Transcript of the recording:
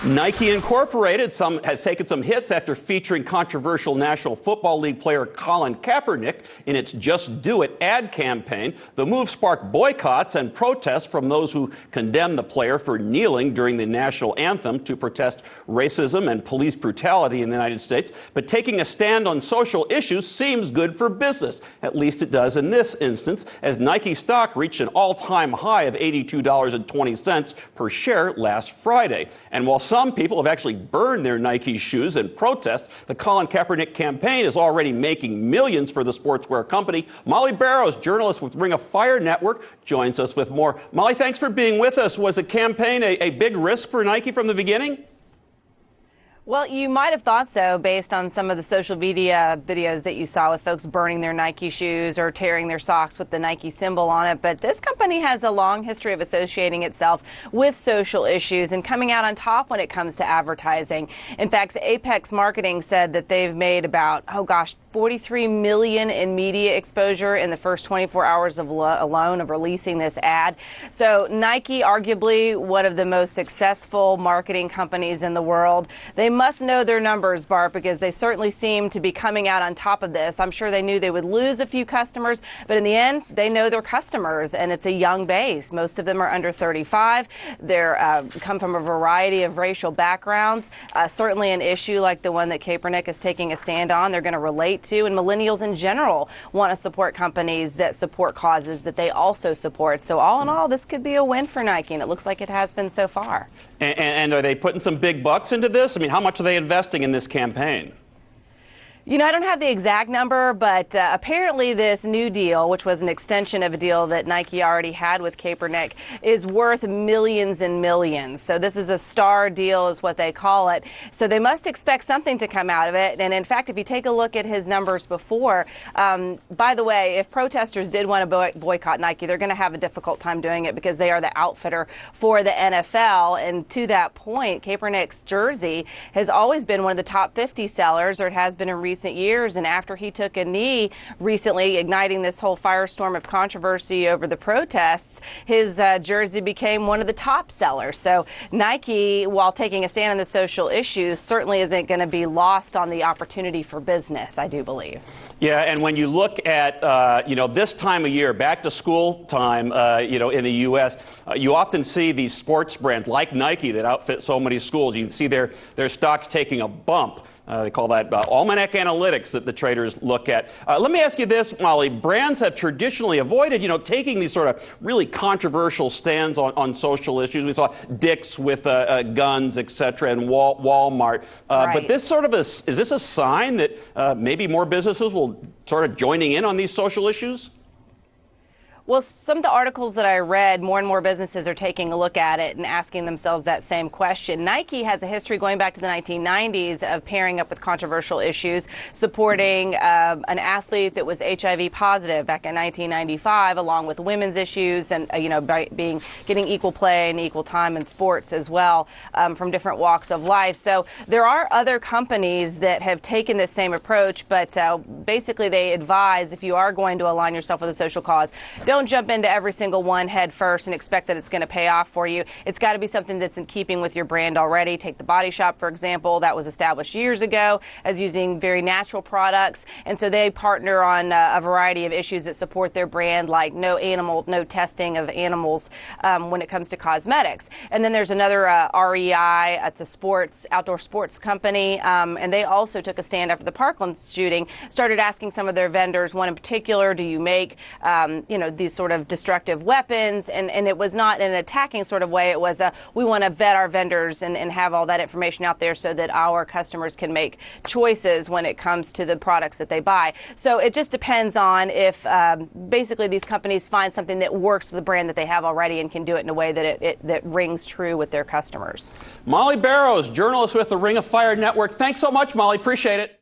Nike Incorporated has taken some hits after featuring controversial National Football League player Colin Kaepernick in its Just Do It ad campaign. The move sparked boycotts and protests from those who condemn the player for kneeling during the national anthem to protest racism and police brutality in the United States. But taking a stand on social issues seems good for business. At least it does in this instance, as Nike stock reached an all-time high of $82.20 per share last Friday. And while some people have actually burned their Nike shoes in protest, the Colin Kaepernick campaign is already making millions for the sportswear company. Molly Barrows, journalist with Ring of Fire Network, joins us with more. Molly, thanks for being with us. Was the campaign a big risk for Nike from the beginning? Well, you might have thought so based on some of the social media videos that you saw with folks burning their Nike shoes or tearing their socks with the Nike symbol on it. But this company has a long history of associating itself with social issues and coming out on top when it comes to advertising. In fact, Apex Marketing said that they've made about, $43 million in media exposure in the first 24 hours alone of releasing this ad. So Nike, arguably one of the most successful marketing companies in the world, they must know their numbers, Bart, because they certainly seem to be coming out on top of this. I'm sure they knew they would lose a few customers, but in the end, they know their customers, and it's a young base. Most of them are under 35. They're come from a variety of racial backgrounds. Certainly an issue like the one that Kaepernick is taking a stand on, they're going to relate to, and millennials in general want to support companies that support causes that they also support. So all in all, this could be a win for Nike, and it looks like it has been so far. And are they putting some big bucks into this? I mean, how much are they investing in this campaign? You know, I don't have the exact number, but apparently this new deal, which was an extension of a deal that Nike already had with Kaepernick, is worth millions and millions. So this is a star deal is what they call it. So they must expect something to come out of it. And in fact, if you take a look at his numbers before, by the way, if protesters did want to boycott Nike, they're going to have a difficult time doing it because they are the outfitter for the NFL. And to that point, Kaepernick's jersey has always been one of the top 50 sellers, or it has been in recent years. And after he took a knee recently, igniting this whole firestorm of controversy over the protests, his jersey became one of the top sellers. So Nike, while taking a stand on the social issues, certainly isn't going to be lost on the opportunity for business, I do believe. Yeah, and when you look at, this time of year, back to school time, in the U.S., you often see these sports brands like Nike that outfit so many schools. You can see their stocks taking a bump. They call that almanac analytics that the traders look at. Let me ask you this, Molly. Brands have traditionally avoided, taking these sort of really controversial stands on social issues. We saw Dick's with guns, et cetera, and Walmart. Right. But this is this a sign that maybe more businesses will sort of joining in on these social issues? Well, some of the articles that I read, more and more businesses are taking a look at it and asking themselves that same question. Nike has a history going back to the 1990s of pairing up with controversial issues, supporting an athlete that was HIV positive back in 1995, along with women's issues and, getting equal play and equal time in sports as well, from different walks of life. So there are other companies that have taken this same approach, but basically they advise if you are going to align yourself with a social cause, don't jump into every single one head first and expect that it's going to pay off for you. It's got to be something that's in keeping with your brand already. Take the Body Shop, for example. That was established years ago as using very natural products. And so they partner on a variety of issues that support their brand, like no testing of animals when it comes to cosmetics. And then there's another REI. It's a outdoor sports company. And they also took a stand after the Parkland shooting, started asking some of their vendors, one in particular, do you make, these sort of destructive weapons, and it was not in an attacking sort of way. It was we want to vet our vendors and have all that information out there so that our customers can make choices when it comes to the products that they buy. So it just depends on if basically these companies find something that works with the brand that they have already and can do it in a way that that rings true with their customers. Molly Barrows, journalist with the Ring of Fire Network. Thanks so much, Molly. Appreciate it.